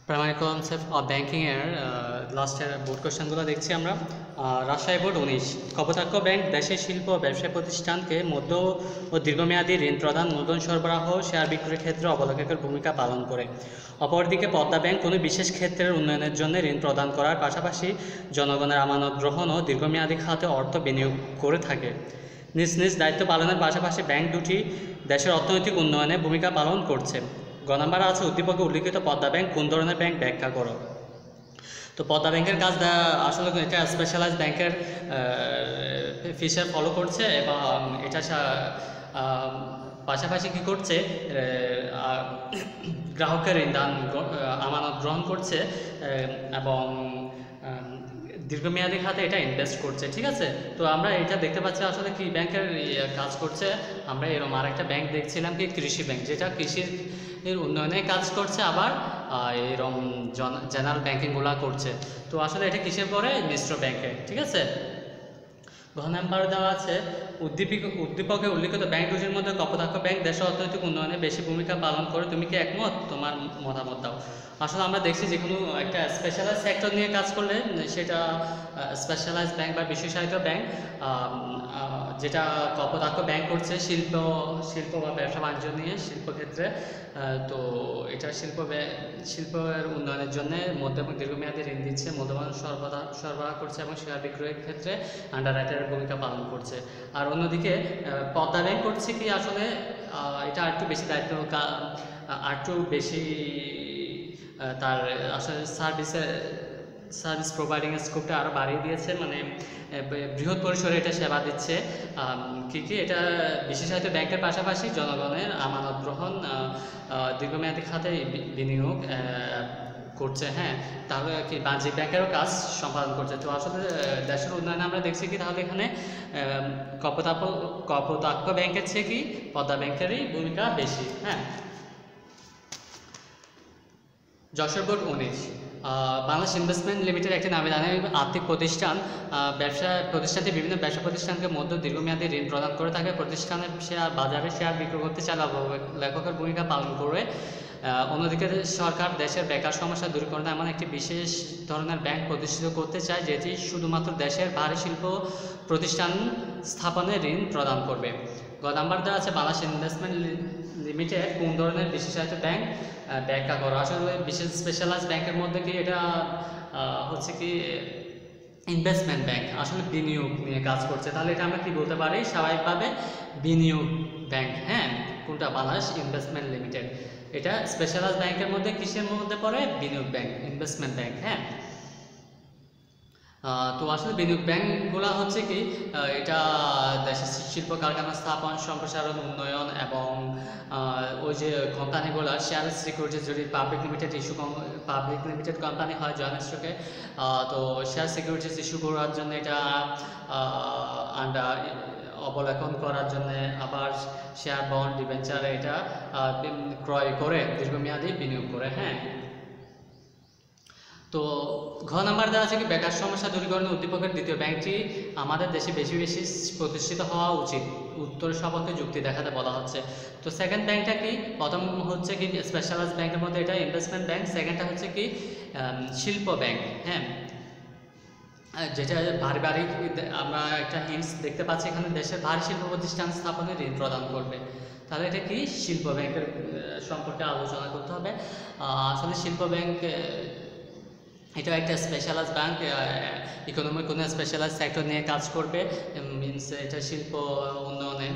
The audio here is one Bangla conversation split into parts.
প্রাইমারি কনসেপ্ট অফ ব্যাংকিং এর লাস্টের বোর্ড কোশ্চেনগুলো দেখছি আমরা। রাজশাহী বোর্ড 19, কপোতাক্ষ ব্যাংক দেশের শিল্প ও ব্যবসায়ী প্রতিষ্ঠানকে মধ্য ও দীর্ঘমেয়াদী ঋণ প্রদান, মূলধন সরবরাহ, শেয়ার বিক্রয়ের ক্ষেত্রে অবলোককের ভূমিকা পালন করে। অপরদিকে পদ্মা ব্যাংক কোনো বিশেষ ক্ষেত্রের উন্নয়নের জন্য ঋণ প্রদান করার পাশাপাশি জনগণের আমানত গ্রহণ ও দীর্ঘমেয়াদী খাতে অর্থ বিনিয়োগ করে থাকে। নিজ নিজ দায়িত্ব পালনের পাশাপাশি ব্যাংক দুটি দেশের অর্থনৈতিক উন্নয়নে ভূমিকা পালন করছে। গ নাম্বার আছে উদ্দীপকে উল্লিখিত পদ্মা ব্যাংক কোন ধরনের ব্যাংক ব্যাখ্যা করো। তো পদ্মা ব্যাংকের কাজ আসলে এটা স্পেশালাইজ ব্যাংকের ফিচার ফলো করছে এবং এটা পাশাপাশি কী করছে, গ্রাহকের ঋণ দান আমানত গ্রহণ করছে এবং দীর্ঘমেয়াদী খাতে এটা ইনভেস্ট করছে। ঠিক আছে, তো আমরা এটা দেখতে পাচ্ছি আসলে কি ব্যাংকের কাজ করছে। আমরা এরকম আরেকটা ব্যাংক দেখছিলাম কি কৃষি ব্যাংক, যেটা কৃষির উন্নয়নে কাজ করছে, আবার এরকম জেনারেল ব্যাংকিংগুলো করছে। তো আসলে এটা কিসের পরে, মিশ্র ব্যাংকে। ঠিক আছে, ঘ নাম্বার দেওয়া আছে উদ্দীপকে উল্লিখিত ব্যাংক দুটির মধ্যে কপোতাক্ষ ব্যাংক দেশের অর্থনৈতিক উন্নয়নে বেশি ভূমিকা পালন করে। তুমি কি একমত? তোমার মতামত দাও। আসলে আমরা দেখছি যে কোনো একটা স্পেশালাইজ সেক্টর নিয়ে কাজ করলে সেটা স্পেশালাইজ ব্যাংক বা বিশেষায়িত ব্যাংক, যেটা কপোতাক্ষ ব্যাংক করছে শিল্প বা ব্যবসা বাণিজ্য নিয়ে, শিল্পক্ষেত্রে। তো এটা শিল্পের উন্নয়নের জন্য মধ্য এবং দীর্ঘমেয়াদী ঋণ দিচ্ছে, মূলধন সরবরাহ করছে এবং শেয়ার বিক্রয়ের ক্ষেত্রে আন্ডাররাইটারের ভূমিকা পালন করছে। আর অন্যদিকে পদ্মা ব্যাংক করছে কি, আসলে এটা আরেকটু বেশি দায়িত্ব, আরেকটু বেশি তার আসলে সার্ভিস প্রোভাইডিং স্কোপটা আরও বাড়িয়ে দিয়েছে, মানে বৃহৎ পরিসরে এটা সেবা দিচ্ছে। কি এটা বিশেষায়িত ব্যাংকের পাশাপাশি জনগণের আমানত গ্রহণ, দীর্ঘমেয়াদী খাতে বিনিয়োগ করছে। হ্যাঁ, তাহলে কি বাণিজ্যিক ব্যাংকেরও কাজ সম্পাদন করছে। তো আসলে দেশের উন্নয়নে আমরা দেখছি কি, তাহলে এখানে কপোতাক্ষ ব্যাংকের চেয়ে কি পদ্মা ব্যাংকেরই ভূমিকা বেশি। হ্যাঁ, Jessore board 19, Bangladesh investment limited একটি নামী দামি আর্থিক প্রতিষ্ঠান। প্রতিষ্ঠানটি বিভিন্ন ব্যবসা প্রতিষ্ঠানকে মধ্য দীর্ঘমেয়াদী ঋণ প্রদান করে থাকে। প্রতিষ্ঠানের বাজারে শেয়ার বিক্রয় করতে চাইলে লেখকের ভূমিকা পালন করে। অন্যদিকে সরকার দেশের বেকার সমস্যা দূরীকরণে এমন একটি বিশেষ ধরনের ব্যাংক প্রতিষ্ঠিত করতে চায়, যেটি শুধুমাত্র দেশের ভারী শিল্প প্রতিষ্ঠান স্থাপনে ঋণ প্রদান করবে। গ নাম্বার দেওয়া আছে বাংলাদেশ ইনভেস্টমেন্ট লিমিটেড কোন ধরনের বিশেষায়িত ব্যাংক ব্যাখ্যা করো। আসলে বিশেষ স্পেশালাইজ ব্যাংকের মধ্যে কি এটা হচ্ছে কি ইনভেস্টমেন্ট ব্যাংক, আসলে বিনিয়োগ নিয়ে কাজ করছে। তাহলে এটা আমরা কি বলতে পারি স্বাভাবিকভাবে, বিনিয়োগ ব্যাংক। হ্যাঁ, কোনটা? Bangladesh investment limited. এটা স্পেশালাইজ ব্যাংকের মধ্যে কিসের মধ্যে পড়ে? বিনিয়োগ ব্যাংক, ইনভেস্টমেন্ট ব্যাংক। হ্যাঁ, তো আসলে বিনিয়োগ ব্যাংকগুলো হচ্ছে কি, এটা দেশের শিল্প কারখানা স্থাপন, সম্প্রসারণ, উন্নয়ন এবং ওই যে কোম্পানিগুলো শেয়ার সিকিউরিটিজ, যদি পাবলিক লিমিটেড কোম্পানি হয় জয়েন্ট স্টকে, তো শেয়ার সিকিউরিটিজ ইস্যু করার জন্য এটা অবলোকন করার জন্য, আবার শেয়ার বন্ড ডিবেঞ্চারে এটা ক্রয় করে দীর্ঘমেয়াদী বিনিয়োগ করে। হ্যাঁ, তো ঘ নাম্বার দেওয়া আছে কি বেকার সমস্যা দূরীকরণের উদ্দীপকের দ্বিতীয় ব্যাংকটি আমাদের দেশে বেশি প্রতিষ্ঠিত হওয়া উচিত। উত্তর সপক্ষে যুক্তি দেখাতে বলা হচ্ছে। তো সেকেন্ড ব্যাংকটা কি? প্রথম হচ্ছে কি স্পেশালাইজ ব্যাংকের মধ্যে এটা ইনভেস্টমেন্ট ব্যাংক, সেকেন্ডটা হচ্ছে কি শিল্প ব্যাংক। হ্যাঁ, যেটা ভারী আমরা একটা হিন্টস দেখতে পাচ্ছি এখানে, দেশের ভারী শিল্প প্রতিষ্ঠান স্থাপনে ঋণ প্রদান করবে। তাহলে এটা কি শিল্প ব্যাংকের সম্পর্কে আলোচনা করতে হবে। আসলে শিল্প ব্যাংক এটা একটা স্পেশালাইজ ব্যাংক, ইকোনমির কোনো স্পেশালাইজ সেক্টর নিয়ে কাজ করবে। মিনস এটা শিল্প উন্নয়নে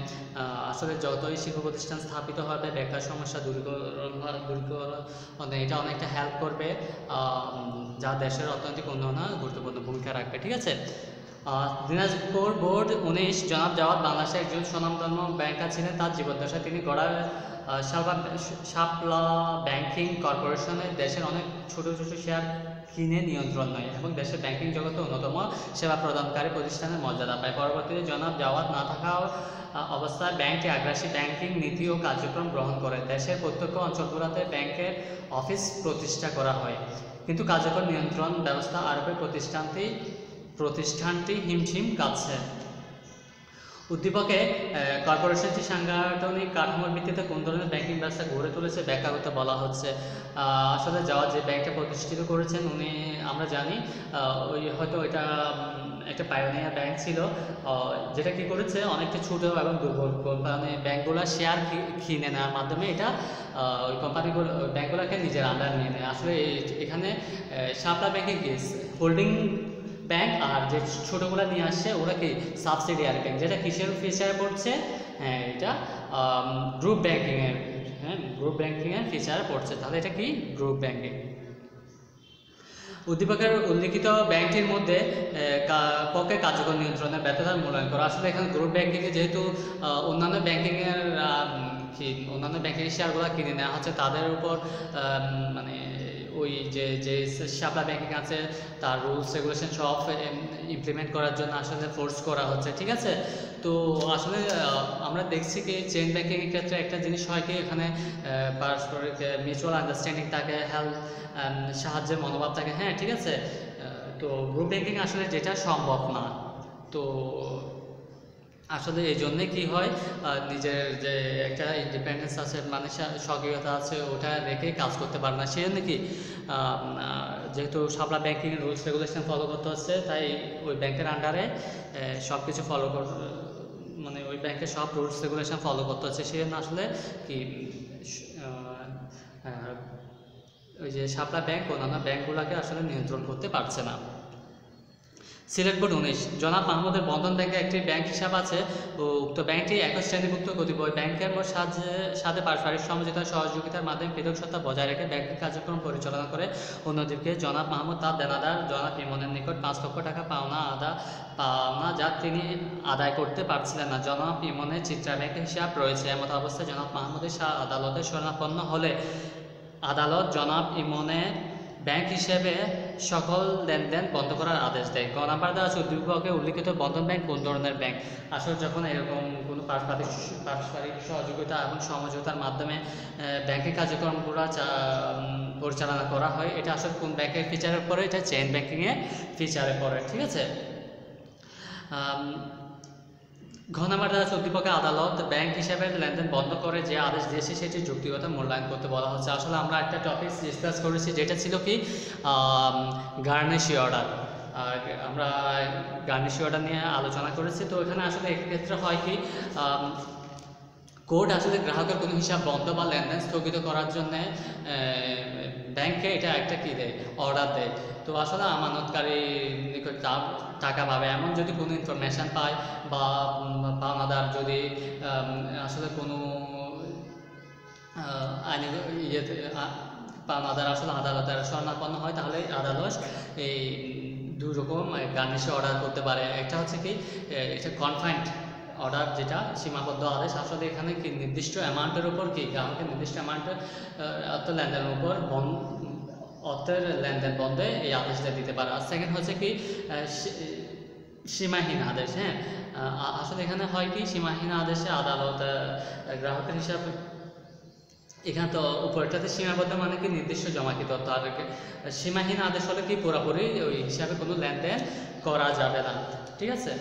আসলে যতই শিল্প প্রতিষ্ঠান স্থাপিত হবে বেকার সমস্যা দূরীকরণে এটা অনেকটা হেল্প করবে, যা দেশের অর্থনৈতিক উন্নয়নে গুরুত্বপূর্ণ ভূমিকা রাখবে। ঠিক আছে, দিনাজপুর বোর্ড 19, জনাব জাওয়াদ বাংলাদেশের একজন স্বনামধন্য ব্যাংকার ছিলেন। তার জীবদ্দশায় তিনি গড়া শাপলা ব্যাংকিং কর্পোরেশনে দেশের অনেক ছোট ছোট শেয়ার কিনে নিয়ন্ত্রণ নয় এবং দেশের ব্যাংকিং জগতে অন্যতম সেবা প্রদানকারী প্রতিষ্ঠানের মর্যাদা পায়। পরবর্তীতে জনাব জাওয়াদ না থাকা অবস্থায় ব্যাংকটি আগ্রাসী ব্যাংকিং নীতি ও কার্যক্রম গ্রহণ করে। দেশের প্রত্যক্ষ অঞ্চলগুলোতে ব্যাংকের অফিস প্রতিষ্ঠা করা হয়, কিন্তু কার্যকর নিয়ন্ত্রণ ব্যবস্থা আরোপে প্রতিষ্ঠানটি হিমশিম কাটছে। উদ্দীপকে কর্পোরেশনটি সাংগঠনিক কাঠামোর ভিত্তিতে কোন ধরনের ব্যাংকিং ব্যবস্থা গড়ে তুলেছে ব্যাখ্যা করতে বলা হচ্ছে। আসলে যাওয়া যে ব্যাংকটা প্রতিষ্ঠিত করেছেন উনি আমরা জানি ওই হয়তো এটা একটা পায়োনিয়ার ব্যাংক ছিল, যেটা কি করেছে অনেকটা ছোটো এবং দুর্বল কোম্পানি ব্যাংকগুলোর শেয়ার কিনে নেওয়ার মাধ্যমে এটা ওই কোম্পানিগুলো ব্যাংকগুলোকে নিজের আন্ডার নিয়ে নেয়। আসলে এখানে শাপলা ব্যাংকে কি হোল্ডিং ব্যাংক আর যে ছোটোগুলো নিয়ে আসছে ওরা কি সাবসিডিয়ারি ব্যাংক, যেটা কিসের ফিচারে পড়ছে, হ্যাঁ এটা গ্রুপ ব্যাংকিংয়ের, হ্যাঁ গ্রুপ ব্যাংকিংয়ের ফিচারে পড়ছে। তাহলে এটা কি গ্রুপ ব্যাংকিং। উদ্দীপকের উল্লিখিত ব্যাংকটির মধ্যে পক্ষে কার্যকর নিয়ন্ত্রণের ব্যর্থতার মূল্যায়ন করা। আসলে এখানে গ্রুপ ব্যাংকিংয়ে যেহেতু অন্যান্য ব্যাংকিংয়ের অন্যান্য ব্যাংকিং শেয়ারগুলো কিনে নেওয়া হচ্ছে, তাদের উপর মানে ওই যে শাপলা ব্যাংকিং আছে তার রুলস রেগুলেশন সব ইমপ্লিমেন্ট করার জন্য আসলে ফোর্স করা হচ্ছে, ঠিক আছে। তো আসলে আমরা দেখছি কি চেইন ব্যাংকিংয়ের ক্ষেত্রে একটা জিনিস হয় কি এখানে পারস্পরিক মিউচুয়াল আন্ডারস্ট্যান্ডিং থাকে, হেল্প সাহায্যের মনোভাব থাকে, হ্যাঁ ঠিক আছে। তো গ্রুপ ব্যাংকিং আসলে যেটা সম্ভব না। তো আসলে এই জন্যে কী হয় নিজের যে একটা ইন্ডিপেন্ডেন্স আছে মানে স্বকীয়তা আছে ওটা রেখে কাজ করতে পারে না। সেই জন্য কি যেহেতু শাপলা ব্যাংকিংয়ের রুলস রেগুলেশন ফলো করতে হচ্ছে, তাই ওই ব্যাংকের আন্ডারে সব কিছু ফলো মানে ওই ব্যাংকের সব রুলস রেগুলেশন ফলো করতে হচ্ছে। সেই জন্য আসলে কি ওই যে শাপলা ব্যাংক অন্যান্য ব্যাংকগুলোকে আসলে নিয়ন্ত্রণ করতে পারছে না। সিলেট বোর্ড 19 জনাব মাহমুদের বন্ধন ব্যাংকে একটি ব্যাংক হিসাব আছে ও উক্ত ব্যাংকটি একই শ্রেণীভুক্ত কতিপয় ব্যাংকের সাথে পারস্পরিক সমঝোতা সহযোগিতার মাধ্যমে পৃথক সত্তা বজায় রেখে ব্যাংকিং কার্যক্রম পরিচালনা করে। অন্যদিকে জনাব মাহমুদ তার দেনাদার জনাব ইমনের নিকট 5 লক্ষ টাকা পাওনা যা তিনি আদায় করতে পারছিলেন না। জনাব ইমনের চিত্রা ব্যাংকের হিসাব রয়েছে। এমত অবস্থায় জনাব মাহমুদের আদালতে শরণাপন্ন হলে আদালত জনাব ইমনের ব্যাংক হিসেবে সকল লেনদেন বন্ধ করার আদেশ দেয়। গ নাম্বার দেওয়া আছে উদ্দীপকে উল্লিখিত বন্ধন ব্যাংক কোন ধরনের ব্যাংক। আসলে যখন এরকম কোনো পারস্পরিক সহযোগিতা এবং সমঝোতার মাধ্যমে ব্যাংকিং কার্যক্রমগুলো পরিচালনা করা হয়, এটা আসলে কোন ব্যাংকের ফিচারে পড়ে, এটা চেইন ব্যাংকিংয়ের ফিচারে পড়ে, ঠিক আছে। ঘ নাম্বার দেওয়া আছে উদ্দীপকে আদালত ব্যাংক হিসাবে লেনদেন বন্ধ করে যে আদেশ দিয়েছে সেটি যুক্তিগত মূল্যায়ন করতে বলা হচ্ছে। আসলে আমরা একটা টপিক ডিসকাস করেছি যেটা ছিল কি গার্নিশি অর্ডার। আমরা গার্নিশি অর্ডার নিয়ে আলোচনা করেছি। তো এখানে আসলে এক্ষেত্রে হয় কি কোর্ট আসলে গ্রাহকের কোনো হিসাব বন্ধ বা লেনদেন স্থগিত করার জন্যে ব্যাংকে এটা একটা কী দেয়, অর্ডার দেয়। তো আসলে আমানতকারী নিকট টাকা পাবে এমন যদি কোনো ইনফরমেশান পায় বা পাওনাদার যদি আসলে কোনো আইনি ইয়েতে পাওনাদার আসলে আদালতের শরণাপন্ন হয়, তাহলে আদালত এই দুই রকম গার্নিশি অর্ডার করতে পারে। একটা হচ্ছে কি এটা কনফাইন্ড অর্ডার, যেটা সীমাবদ্ধ আদেশ। আসলে এখানে কি নির্দিষ্ট অ্যামাউন্টের উপর কি গ্রাহকের নির্দিষ্ট অ্যামাউন্টের অর্থ লেনদেনের উপর অর্থের লেনদেন বন্ধে এই আদেশটা দিতে পারে। আর সেকেন্ড হচ্ছে কি সীমাহীন আদেশ। হ্যাঁ আসলে এখানে হয় কি সীমাহীন আদেশে আদালত গ্রাহকের হিসাবে এখানে তো উপরটাতে সীমাবদ্ধ মানে কি নির্দিষ্ট জমাকৃত অর্থ, আর সীমাহীন আদেশ হলে কি পুরোপুরি ওই হিসাবে কোনো লেনদেন করা যাবে না, ঠিক আছে।